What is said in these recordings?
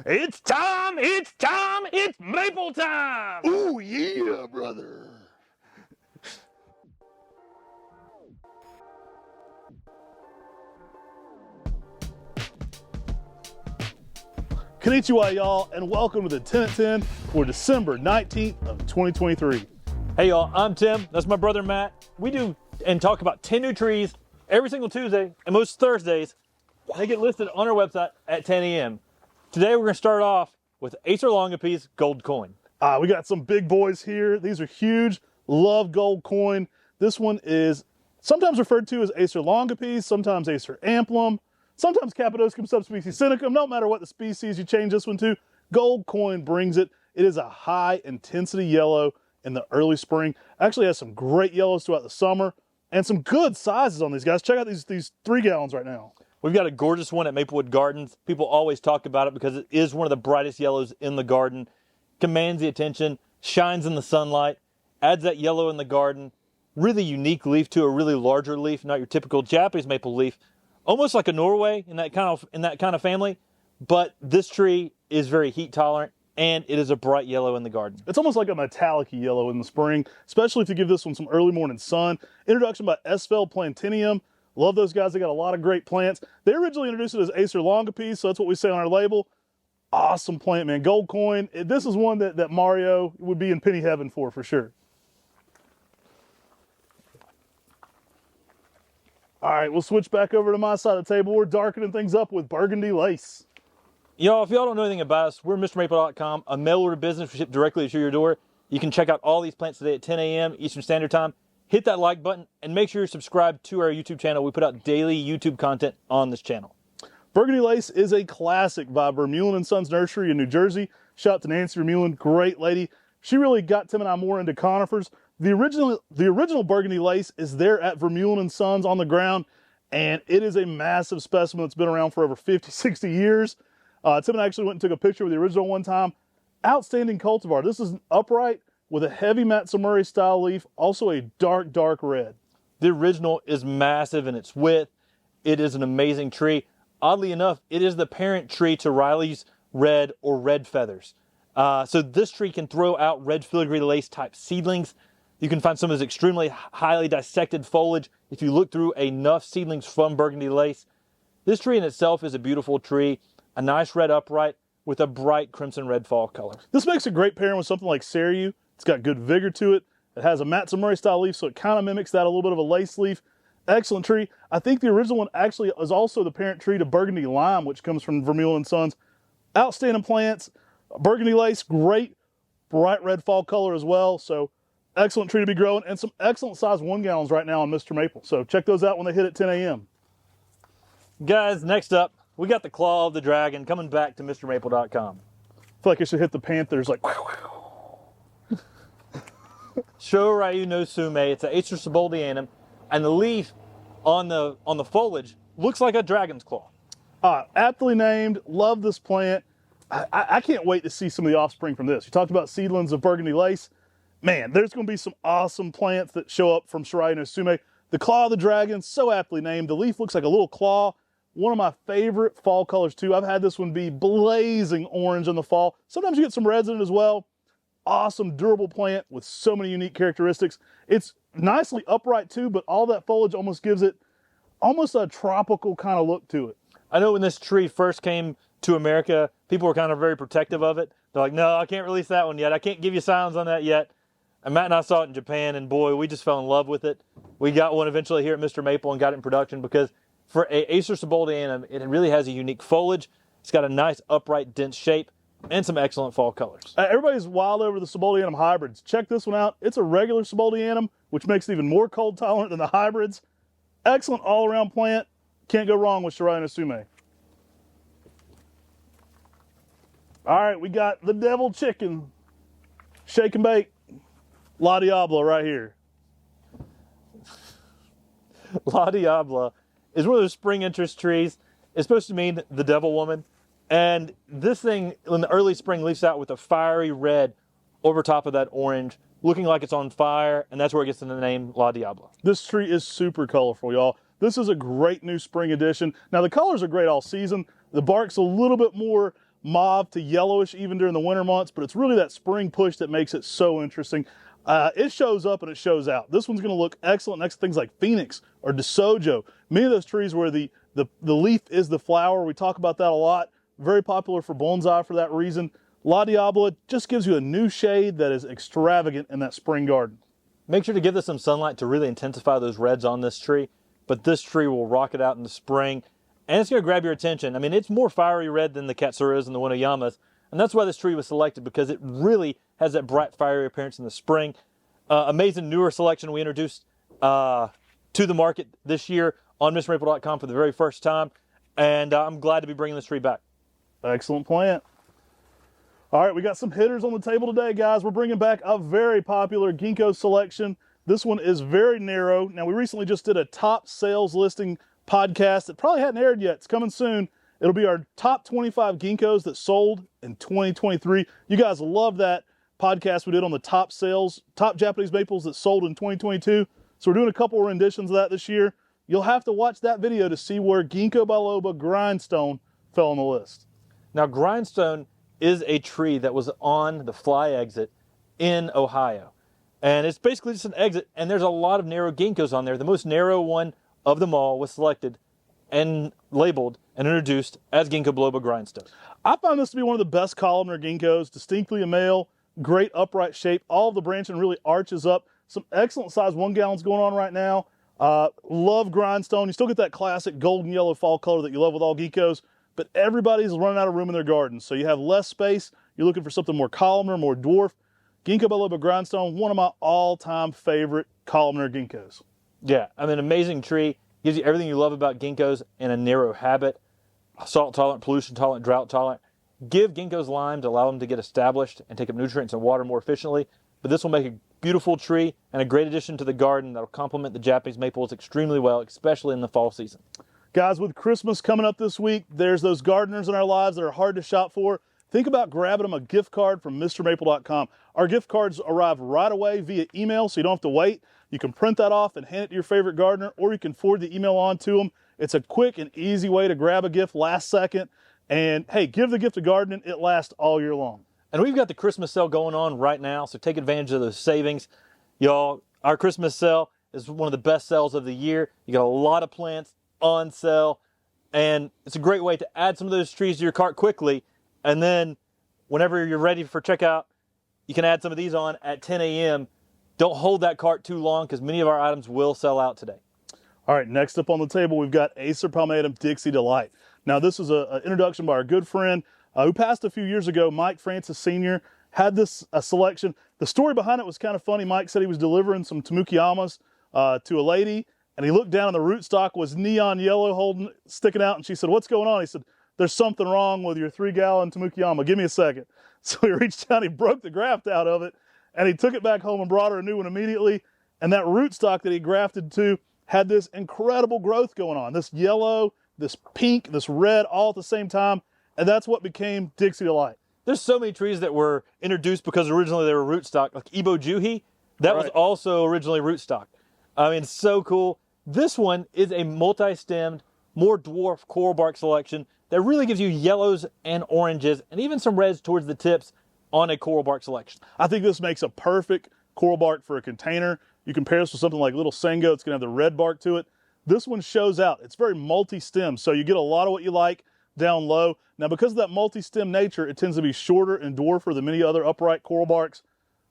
It's time, it's maple time! Ooh, yeah, brother. Konnichiwa, y'all, and welcome to the 10 at 10 for December 19th of 2023. Hey y'all, I'm Tim, that's my brother Matt. We do and talk about 10 new trees every single Tuesday and most Thursdays. They get listed on our website at 10 a.m. Today we're gonna start off with Acer Longa piece gold coin. We got some big boys here. These are huge. Love gold coin. This one is sometimes referred to as Acer Longa piece, sometimes Acer amplum, sometimes Cappadocium subspecies sinicum. No matter what the species you change this one to, gold coin brings it. It is a high intensity yellow in the early spring. Actually has some great yellows throughout the summer and some good sizes on these guys. Check out these 3 gallons right now. We've got a gorgeous one at Maplewood Gardens. People always talk about it because it is one of the brightest yellows in the garden. Commands the attention, shines in the sunlight, adds that yellow in the garden. Really unique leaf to a really larger leaf, not your typical Japanese maple leaf. Almost like a Norway in that kind of family, but this tree is very heat tolerant and it is a bright yellow in the garden. It's almost like a metallic yellow in the spring, especially if you give this one some early morning sun. Introduction by Esfeld Plantinium. Love those guys. They got a lot of great plants. They originally introduced it as Acer Longa piece, so that's what we say on our label. Awesome plant, man. Gold coin. This is one that Mario would be in penny heaven for sure. All right, we'll switch back over to my side of the table. We're darkening things up with Burgundy Lace. Y'all, if y'all don't know anything about us, we're MrMaple.com, a mail order business we ship directly to your door. You can check out all these plants today at 10 a.m. Eastern Standard Time. Hit that like button and make sure you're subscribed to our YouTube channel. We put out daily YouTube content on this channel. Burgundy Lace is a classic by Vermeulen & Sons Nursery in New Jersey. Shout out to Nancy Vermeulen, great lady. She really got Tim and I more into conifers. The original Burgundy Lace is there at Vermeulen & Sons on the ground, and it is a massive specimen that's been around for over 50, 60 years. Tim and I actually went and took a picture of the original one time. Outstanding cultivar. This is an upright with a heavy Matsumuri style leaf, also a dark, dark red. The original is massive in its width. It is an amazing tree. Oddly enough, it is the parent tree to Riley's Red or Red Feathers. So this tree can throw out red filigree lace type seedlings. You can find some of this extremely highly dissected foliage if you look through enough seedlings from Burgundy Lace. This tree in itself is a beautiful tree, a nice red upright with a bright crimson red fall color. This makes a great pairing with something like Seryu. It's got good vigor to it. It has a Matsumuri style leaf, so it kind of mimics that, a little bit of a lace leaf. Excellent tree. I think the original one actually is also the parent tree to Burgundy Lime, which comes from Vermeulen & Sons. Outstanding plants. Burgundy Lace, great bright red fall color as well. So excellent tree to be growing, and some excellent size 1 gallons right now on Mr. Maple. So check those out when they hit at 10 a.m. Guys, next up, we got the Claw of the Dragon coming back to MrMaple.com. I feel like I should hit the Panthers like... Shoryu no Sume. It's an Acer Seboldianum, and the leaf on the foliage looks like a dragon's claw. Aptly named. Love this plant. I can't wait to see some of the offspring from this. You talked about seedlings of Burgundy Lace. Man, there's going to be some awesome plants that show up from Shoryu no Sume. The Claw of the Dragon, so aptly named. The leaf looks like a little claw. One of my favorite fall colors too. I've had this one be blazing orange in the fall. Sometimes you get some reds in it as well. Awesome, durable plant with so many unique characteristics. It's nicely upright too, but all that foliage almost gives it almost a tropical kind of look to it. I know when this tree first came to America, people were kind of very protective of it. They're like, no, I can't release that one yet. I can't give you signs on that yet. And Matt and I saw it in Japan, and boy, we just fell in love with it. We got one eventually here at Mr. Maple and got it in production because for a Acer Seboldianum, it really has a unique foliage. It's got a nice, upright, dense shape and some excellent fall colors. Everybody's wild over the Seboldianum hybrids. Check this one out. It's a regular Seboldianum, which makes it even more cold tolerant than the hybrids. Excellent all-around plant. Can't go wrong with Shoryu no Sume. All right, we got the devil chicken. Shake and bake. La Diablo right here. La Diablo is one of those spring interest trees. It's supposed to mean the devil woman. And this thing in the early spring leaves out with a fiery red over top of that orange, looking like it's on fire, and that's where it gets the name La Diablo. This tree is super colorful, y'all. This is a great new spring addition. Now, the colors are great all season. The bark's a little bit more mauve to yellowish even during the winter months, but it's really that spring push that makes it so interesting. It shows up and it shows out. This one's going to look excellent next to things like Phoenix or DeSoto. Many of those trees where the leaf is the flower. We talk about that a lot. Very popular for bonsai for that reason. La Diablo just gives you a new shade that is extravagant in that spring garden. Make sure to give this some sunlight to really intensify those reds on this tree, but this tree will rock it out in the spring, and it's going to grab your attention. I mean, it's more fiery red than the Katsuras and the Winoyamas, and that's why this tree was selected, because it really has that bright, fiery appearance in the spring. Amazing newer selection we introduced to the market this year on MrMaple.com for the very first time, and I'm glad to be bringing this tree back. Excellent plant. All right, we got some hitters on the table today, guys. We're bringing back a very popular ginkgo selection. This one is very narrow. Now, we recently just did a top sales listing podcast that probably hadn't aired yet. It's coming soon. It'll be our top 25 ginkgos that sold in 2023. You guys love that podcast we did on the top Japanese maples that sold in 2022. So we're doing a couple of renditions of that this year. You'll have to watch that video to see where Ginkgo biloba grindstone fell on the list. Now, grindstone is a tree that was on the fly exit in Ohio. And it's basically just an exit, and there's a lot of narrow ginkgos on there. The most narrow one of them all was selected and labeled and introduced as Ginkgo biloba grindstone. I found this to be one of the best columnar ginkgos, distinctly a male, great upright shape. All of the branching really arches up. Some excellent size 1 gallons going on right now. Love grindstone. You still get that classic golden yellow fall color that you love with all ginkgos, but everybody's running out of room in their garden. So you have less space. You're looking for something more columnar, more dwarf. Ginkgo biloba grindstone, one of my all-time favorite columnar ginkgos. Yeah, I mean, amazing tree. Gives you everything you love about ginkgos in a narrow habit. Salt tolerant, pollution tolerant, drought tolerant. Give ginkgos lime to allow them to get established and take up nutrients and water more efficiently. But this will make a beautiful tree and a great addition to the garden that will complement the Japanese maples extremely well, especially in the fall season. Guys, with Christmas coming up this week, there's those gardeners in our lives that are hard to shop for. Think about grabbing them a gift card from MrMaple.com. Our gift cards arrive right away via email, so you don't have to wait. You can print that off and hand it to your favorite gardener, or you can forward the email on to them. It's a quick and easy way to grab a gift last second. And hey, give the gift of gardening. It lasts all year long. And we've got the Christmas sale going on right now, so take advantage of those savings. Y'all, our Christmas sale is one of the best sales of the year. You got a lot of plants on sale, and it's a great way to add some of those trees to your cart quickly, and then whenever you're ready for checkout, you can add some of these on at 10 a.m. Don't hold that cart too long, because many of our items will sell out today. All right, next up on the table, we've got Acer palmatum Dixie Delight. Now, this is an introduction by our good friend who passed a few years ago, Mike Francis Sr., had this selection. The story behind it was kind of funny. Mike said he was delivering some Tamukiyamas to a lady, and he looked down and the rootstock was neon yellow sticking out, and she said, "What's going on?" He said, "There's something wrong with your 3-gallon Tamukiyama. Give me a second." So he reached down, he broke the graft out of it, and he took it back home and brought her a new one immediately. And that rootstock that he grafted to had this incredible growth going on. This yellow, this pink, this red, all at the same time. And that's what became Dixie Delight. There's so many trees that were introduced because originally they were rootstock, like Ibo Juhi. That was also originally rootstock. I mean, so cool. This one is a multi-stemmed, more dwarf coral bark selection that really gives you yellows and oranges and even some reds towards the tips on a coral bark selection. I think this makes a perfect coral bark for a container. You can pair this with something like Little Sango. It's going to have the red bark to it. This one shows out. It's very multi-stem, so you get a lot of what you like down low. Now, because of that multi-stem nature, it tends to be shorter and dwarfer than many other upright coral barks.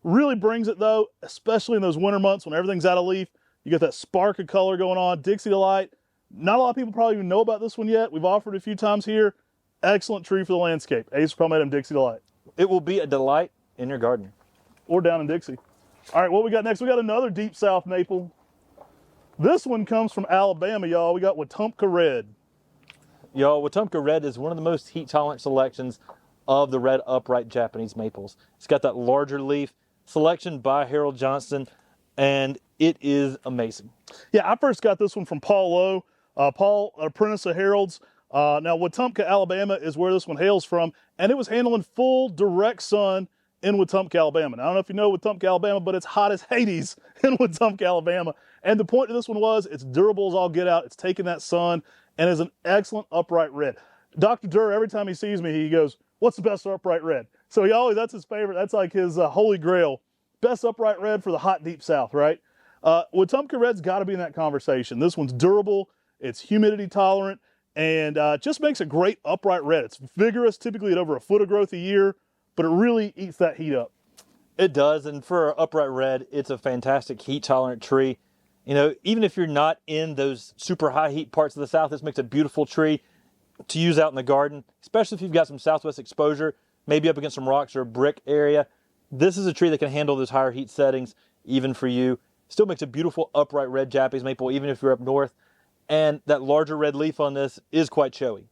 Really brings it, though, especially in those winter months when everything's out of leaf. You got that spark of color going on. Dixie Delight. Not a lot of people probably even know about this one yet. We've offered it a few times here. Excellent tree for the landscape. Acer palmatum Dixie Delight. It will be a delight in your garden. Or down in Dixie. All right, what we got next? We got another Deep South maple. This one comes from Alabama, y'all. We got Watka Red. Y'all, Watka Red is one of the most heat-tolerant selections of the red upright Japanese maples. It's got that larger leaf, selection by Harold Johnston, and it is amazing. Yeah, I first got this one from Paul Lowe. Paul, a Prunus of Harold's. Now, Wetumpka, Alabama is where this one hails from, and it was handling full direct sun in Wetumpka, Alabama. Now, I don't know if you know Wetumpka, Alabama, but it's hot as Hades in Wetumpka, Alabama. And the point of this one was it's durable as all get out. It's taking that sun and is an excellent upright red. Dr. Durr, every time he sees me, he goes, what's the best upright red? So that's his favorite. That's like his holy grail. Best upright red for the hot, deep south, right? Wetumpka Red's got to be in that conversation. This one's durable, it's humidity tolerant, and just makes a great upright red. It's vigorous, typically at over a foot of growth a year, but it really eats that heat up. It does, and for an upright red, it's a fantastic heat tolerant tree. You know, even if you're not in those super high heat parts of the South, this makes a beautiful tree to use out in the garden, especially if you've got some southwest exposure, maybe up against some rocks or a brick area. This is a tree that can handle those higher heat settings, even for you. Still makes a beautiful upright red Japanese maple, even if you're up north. And that larger red leaf on this is quite showy.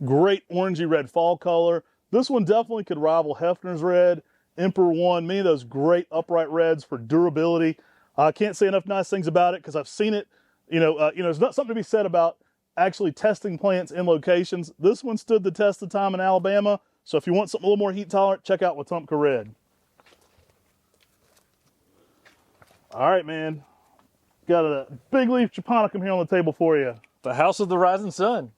Great orangey red fall color. This one definitely could rival Hefner's Red, Emperor One, many of those great upright reds for durability. I can't say enough nice things about it because I've seen it. There's not something to be said about actually testing plants in locations. This one stood the test of time in Alabama. So if you want something a little more heat tolerant, check out Wetumpka Red. All right, man. Got a big leaf japonicum here on the table for you. The House of the Rising Sun.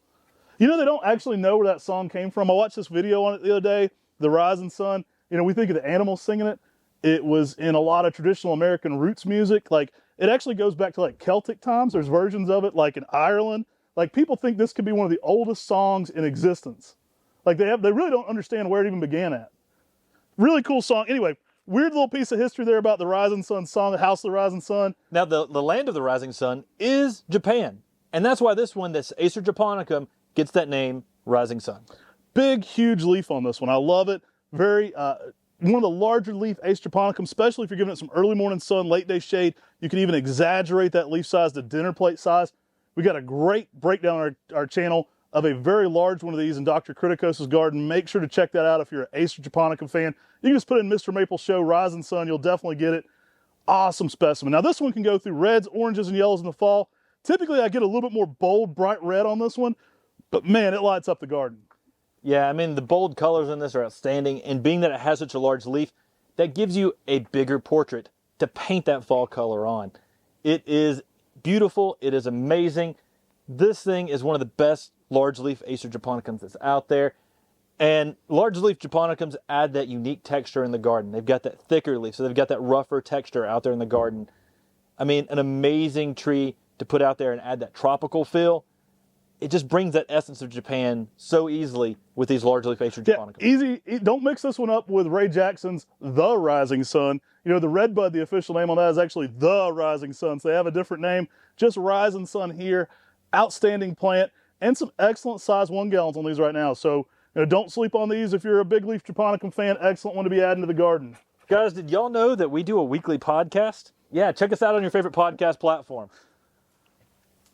You know, they don't actually know where that song came from. I watched this video on it the other day, The Rising Sun. You know, we think of the animals singing it. It was in a lot of traditional American roots music. Like, it actually goes back to like Celtic times. There's versions of it like in Ireland. Like, people think this could be one of the oldest songs in existence. Like, they really don't understand where it even began at. Really cool song. Anyway, weird little piece of history there about the Rising Sun song, the House of the Rising Sun. Now, the land of the Rising Sun is Japan. And that's why this one, this Acer japonicum, gets that name, Rising Sun. Big, huge leaf on this one. I love it. Very, one of the larger leaf Acer japonicum, especially if you're giving it some early morning sun, late day shade. You can even exaggerate that leaf size to dinner plate size. We got a great breakdown on our channel of a very large one of these in Dr. Criticos' garden. Make sure to check that out if you're an Acer japonicum fan. You can just put in Mr. Maple Show Rising Sun. You'll definitely get it. Awesome specimen. Now this one can go through reds, oranges, and yellows in the fall. Typically I get a little bit more bold, bright red on this one, but man, it lights up the garden. Yeah, I mean, the bold colors in this are outstanding, and being that it has such a large leaf, that gives you a bigger portrait to paint that fall color on. It is beautiful. It is amazing. This thing is one of the best large leaf Acer japonicums that's out there. And large leaf japonicums add that unique texture in the garden. They've got that thicker leaf, so they've got that rougher texture out there in the garden. I mean, an amazing tree to put out there and add that tropical feel. It just brings that essence of Japan so easily with these large leaf Acer japonicums. Yeah, easy. Don't mix this one up with Ray Jackson's The Rising Sun. You know, the Redbud, the official name on that is actually The Rising Sun. So they have a different name. Just Rising Sun here. Outstanding plant and some excellent size 1 gallons on these right now. So, you know, don't sleep on these if you're a big leaf japonicum fan. Excellent one to be adding to the garden. Guys, did y'all know that we do a weekly podcast? Yeah, check us out on your favorite podcast platform.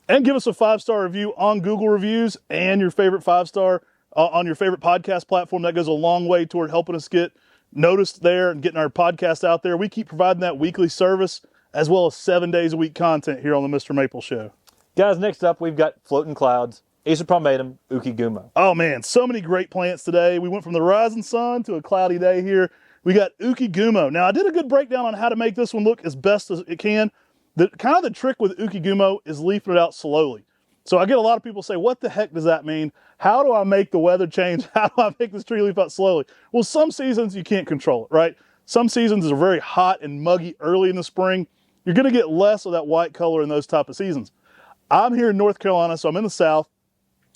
And give us a 5-star review on Google Reviews and your favorite 5-star on your favorite podcast platform. That goes a long way toward helping us get noticed there and getting our podcast out there. We keep providing that weekly service as well as 7 days a week content here on the Mr. Maple Show. Guys, next up we've got Floating Clouds, Acer palmatum, Guma. Oh man, so many great plants today. We went from the rising sun to a cloudy day here. We got Guma. Now I did a good breakdown on how to make this one look as best as it can. The trick with Guma is leafing it out slowly. So I get a lot of people say, what the heck does that mean? How do I make the weather change? How do I make this tree leaf out slowly? Well, some seasons you can't control it, right? Some seasons are very hot and muggy early in the spring. You're gonna get less of that white color in those type of seasons. I'm here in North Carolina, so I'm in the South.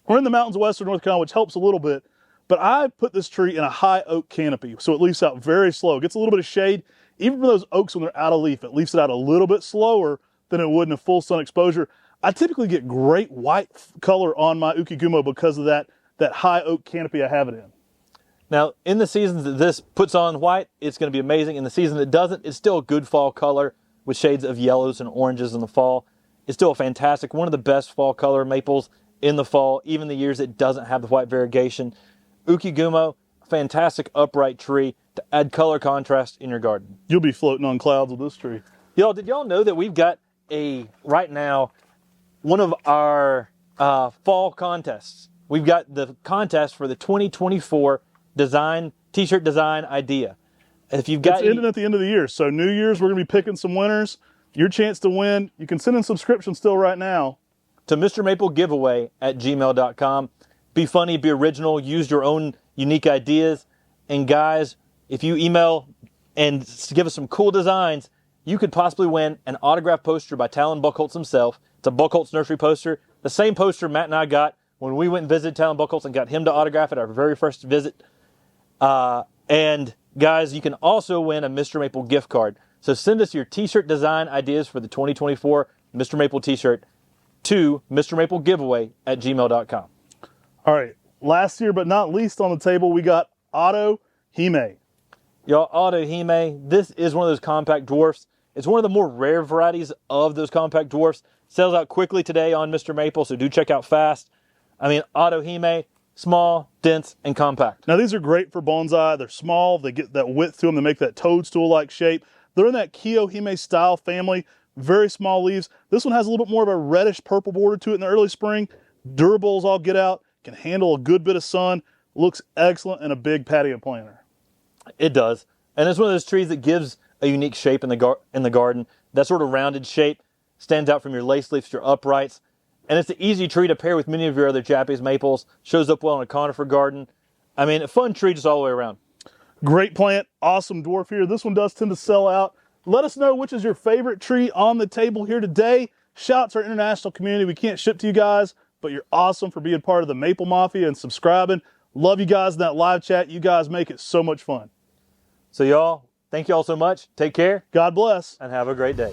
We're in the mountains of western North Carolina, which helps a little bit. But I put this tree in a high oak canopy, so it leaves out very slow. It gets a little bit of shade. Even for those oaks when they're out of leaf, it leaves it out a little bit slower than it would in a full sun exposure. I typically get great white color on my Guma because of that high oak canopy I have it in. Now, in the seasons that this puts on white, it's going to be amazing. In the season that doesn't, it's still a good fall color with shades of yellows and oranges in the fall. It's still a fantastic, one of the best fall color maples in the fall, even the years it doesn't have the white variegation. Guma, fantastic upright tree to add color contrast in your garden. You'll be floating on clouds with this tree. Y'all, did y'all know that we've got right now, one of our fall contests? We've got the contest for the 2024 t-shirt design idea. If you've got it's ending at the end of the year, so New Year's we're gonna be picking some winners. Your chance to win. You can send in subscriptions still right now to MrMaple Giveaway at gmail.com. Be funny, be original, use your own unique ideas. And guys, if you email and give us some cool designs, you could possibly win an autographed poster by Talon Buchholz himself. It's a Buchholz nursery poster. The same poster Matt and I got when we went and visited Talon Buchholz and got him to autograph it our very first visit. And guys, you can also win a Mr. Maple gift card. So send us your t-shirt design ideas for the 2024 Mr. Maple t-shirt to mrmaplegiveaway@gmail.com. All right, last year but not least on the table, we got Otto Hime. Y'all, Otto Hime, this is one of those compact dwarfs. It's one of the more rare varieties of those compact dwarfs. Sells out quickly today on Mr. Maple, so do check out fast. I mean, Otto Hime, small, dense, and compact. Now these are great for bonsai. They're small, they get that width to them, they make that toadstool-like shape. They're in that Kiyohime style family, very small leaves. This one has a little bit more of a reddish purple border to it in the early spring. Durable as all get out, can handle a good bit of sun, looks excellent in a big patio planter. It does. And it's one of those trees that gives a unique shape in the garden. That sort of rounded shape stands out from your lace leaves, your uprights. And it's an easy tree to pair with many of your other Japanese maples. Shows up well in a conifer garden. I mean, a fun tree just all the way around. Great plant, awesome dwarf here. This one does tend to sell out. Let us know which is your favorite tree on the table here today. Shout out to our international community. We can't ship to you guys, but you're awesome for being part of the Maple Mafia and subscribing. Love you guys in that live chat. You guys make it so much fun. So y'all, thank you all so much. Take care. God bless. And have a great day.